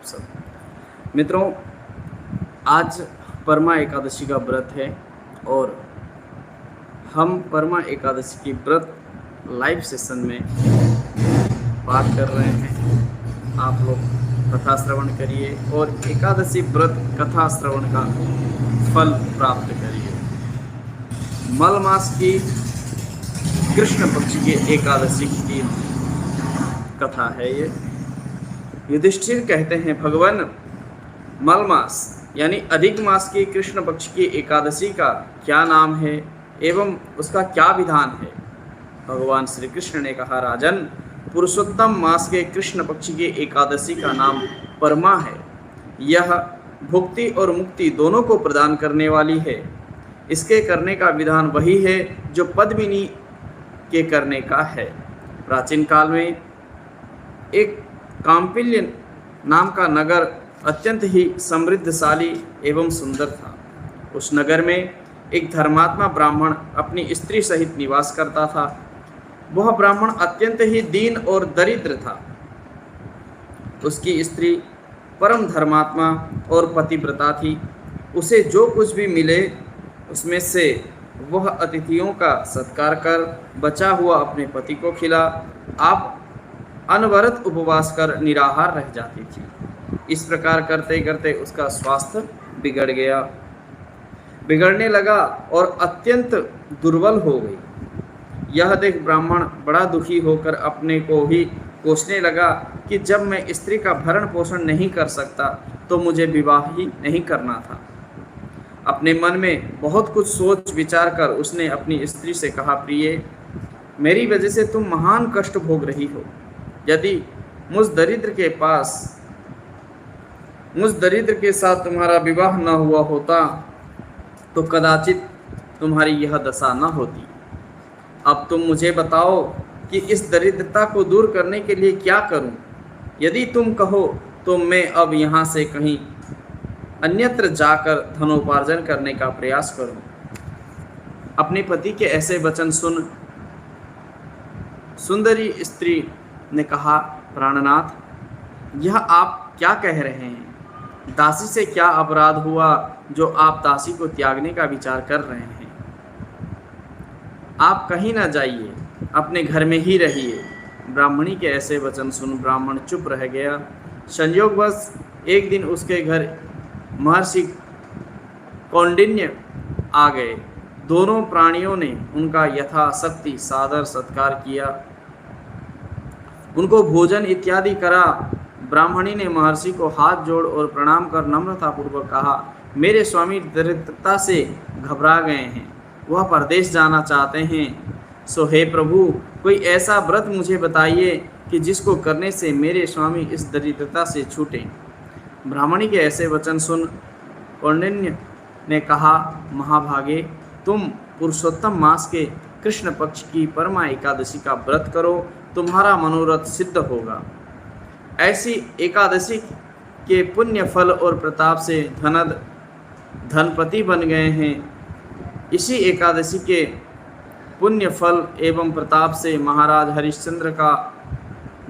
सब मित्रों, आज परमा एकादशी का व्रत है और हम परमा एकादशी की व्रत लाइव सेशन में बात कर रहे हैं। आप लोग कथा श्रवण करिए और एकादशी व्रत कथा श्रवण का फल प्राप्त करिए। मल मास की कृष्ण पक्ष की एकादशी की कथा है ये। युधिष्ठिर कहते हैं, भगवान, मल मास यानी अधिक मास की कृष्ण पक्ष की एकादशी का क्या नाम है एवं उसका क्या विधान है। भगवान श्री कृष्ण ने कहा, राजन, पुरुषोत्तम मास के कृष्ण पक्ष की एकादशी का नाम परमा है। यह भुक्ति और मुक्ति दोनों को प्रदान करने वाली है। इसके करने का विधान वही है जो पद्मिनी के करने का है। प्राचीन काल में एक काम्पिल्य नाम का नगर अत्यंत ही समृद्धशाली एवं सुंदर था। उस नगर में एक धर्मात्मा ब्राह्मण अपनी स्त्री सहित निवास करता था। वह ब्राह्मण अत्यंत ही दीन और दरिद्र था। उसकी स्त्री परम धर्मात्मा और पतिव्रता थी। उसे जो कुछ भी मिले उसमें से वह अतिथियों का सत्कार कर बचा हुआ अपने पति को खिला आप अनवरत उपवास कर निराहार रह जाती थी। इस प्रकार करते करते उसका स्वास्थ्य बिगड़ने लगा और अत्यंत दुर्बल हो गई। यह देख ब्राह्मण बड़ा दुखी होकर अपने को ही कोसने लगा कि जब मैं स्त्री का भरण पोषण नहीं कर सकता तो मुझे विवाह ही नहीं करना था। अपने मन में बहुत कुछ सोच विचार कर उसने अपनी स्त्री से कहा, प्रिय, मेरी वजह से तुम महान कष्ट भोग रही हो। यदि मुझ दरिद्र के साथ तुम्हारा विवाह न हुआ होता तो कदाचित तुम्हारी यह दशा न होती। अब तुम मुझे बताओ कि इस दरिद्रता को दूर करने के लिए क्या करूं? यदि तुम कहो तो मैं अब यहाँ से कहीं अन्यत्र जाकर धनोपार्जन करने का प्रयास करूं। अपने पति के ऐसे वचन सुन सुंदरी स्त्री ने कहा, प्राणनाथ, यह आप क्या कह रहे हैं? दासी से क्या अपराध हुआ जो आप दासी को त्यागने का विचार कर रहे हैं? आप कहीं ना जाइए, अपने घर में ही रहिए। ब्राह्मणी के ऐसे वचन सुन ब्राह्मण चुप रह गया। संयोगवश एक दिन उसके घर महर्षि कौंडिन्य आ गए। दोनों प्राणियों ने उनका यथाशक्ति सादर सत्कार किया, उनको भोजन इत्यादि करा। ब्राह्मणी ने महर्षि को हाथ जोड़ और प्रणाम कर नम्रतापूर्वक कहा, मेरे स्वामी दरिद्रता से घबरा गए हैं, वह परदेश जाना चाहते हैं। सो हे प्रभु, कोई ऐसा व्रत मुझे बताइए कि जिसको करने से मेरे स्वामी इस दरिद्रता से छूटें। ब्राह्मणी के ऐसे वचन सुन कौंडिन्य ने कहा, महाभागे, तुम पुरुषोत्तम मास के कृष्ण पक्ष की परमा एकादशी का व्रत करो, तुम्हारा मनोरथ सिद्ध होगा। ऐसी एकादशी के पुण्य फल और प्रताप से धनपति बन गए हैं। इसी एकादशी के पुण्य फल एवं प्रताप से महाराज हरिश्चंद्र का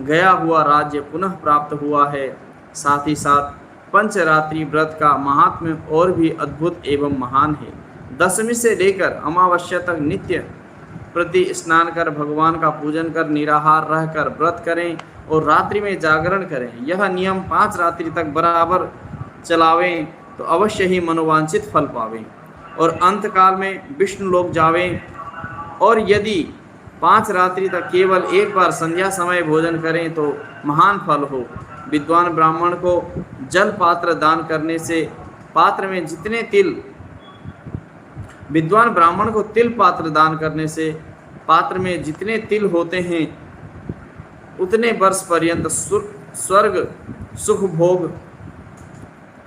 गया हुआ राज्य पुनः प्राप्त हुआ है। साथ ही साथ पंचरात्रि व्रत का महात्म्य और भी अद्भुत एवं महान है। दशमी से लेकर अमावस्या तक नित्य प्रति स्नान कर भगवान का पूजन कर निराहार रहकर व्रत करें और रात्रि में जागरण करें। यह नियम 5 रात्रि तक बराबर चलावें तो अवश्य ही मनोवांछित फल पावें और अंतकाल में विष्णु लोक जावें। और यदि 5 रात्रि तक केवल एक बार संध्या समय भोजन करें तो महान फल हो। विद्वान ब्राह्मण को जल पात्र दान करने से पात्र में जितने तिल विद्वान ब्राह्मण को तिल पात्र दान करने से पात्र में जितने तिल होते हैं उतने वर्ष पर्यंत स्वर्ग सुख भोग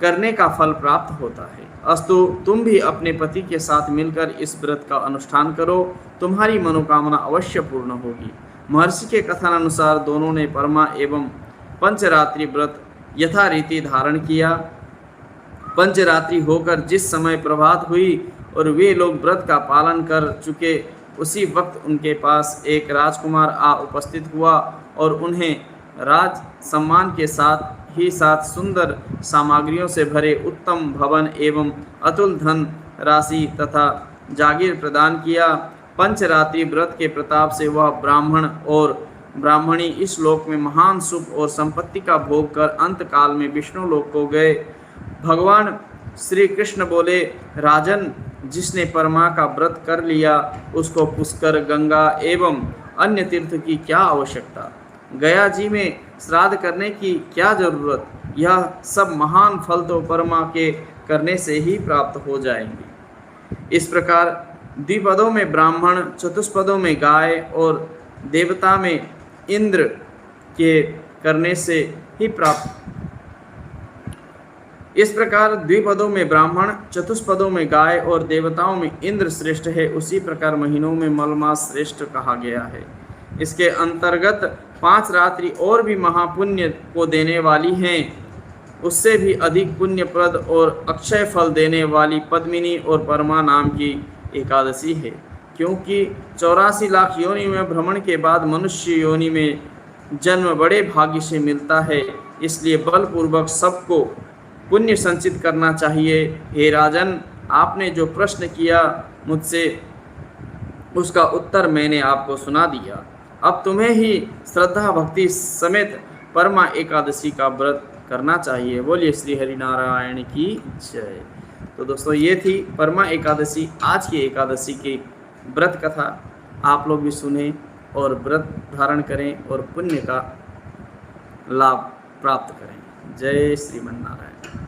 करने का फल प्राप्त होता है। अस्तु, तुम भी अपने पति के साथ मिलकर इस व्रत का अनुष्ठान करो, तुम्हारी मनोकामना अवश्य पूर्ण होगी। महर्षि के कथन अनुसार दोनों ने परमा एवं पंचरात्रि व्रत यथारीति धारण किया। पंचरात्रि होकर जिस समय प्रभात हुई और वे लोग व्रत का पालन कर चुके, उसी वक्त उनके पास एक राजकुमार आ उपस्थित हुआ और उन्हें राज सम्मान के साथ ही साथ सुंदर सामग्रियों से भरे उत्तम भवन एवं अतुल धन राशि तथा जागीर प्रदान किया। पंचरात्रि व्रत के प्रताप से वह ब्राह्मण और ब्राह्मणी इस लोक में महान सुख और संपत्ति का भोग कर अंत काल में विष्णु लोक को गए। भगवान श्री कृष्ण बोले, राजन, जिसने परमा का व्रत कर लिया उसको पुष्कर, गंगा एवं अन्य तीर्थ की क्या आवश्यकता, गया जी में श्राद्ध करने की क्या जरूरत, यह सब महान फल तो परमा के करने से ही प्राप्त हो जाएंगे। इस प्रकार द्विपदों में ब्राह्मण, चतुष्पदों में गाय और देवता में इंद्र के करने से ही प्राप्त, इस प्रकार द्विपदों में ब्राह्मण, चतुष्पदों में गाय और देवताओं में इंद्र श्रेष्ठ है, उसी प्रकार महीनों में मलमास श्रेष्ठ कहा गया है। इसके अंतर्गत 5 रात्रि और भी महापुण्य को देने वाली हैं, उससे भी अधिक पुण्यप्रद और अक्षय फल देने वाली पद्मिनी और परमा नाम की एकादशी है। क्योंकि 84 लाख योनि में भ्रमण के बाद मनुष्य योनि में जन्म बड़े भाग्य से मिलता है, इसलिए बलपूर्वक सबको पुण्य संचित करना चाहिए। हे राजन, आपने जो प्रश्न किया मुझसे उसका उत्तर मैंने आपको सुना दिया। अब तुम्हें ही श्रद्धा भक्ति समेत परमा एकादशी का व्रत करना चाहिए। बोलिए श्री हरिनारायण की जय। तो दोस्तों, ये थी परमा एकादशी, आज की एकादशी की व्रत कथा। आप लोग भी सुने और व्रत धारण करें और पुण्य का लाभ प्राप्त करें। जय श्रीमन नारायण।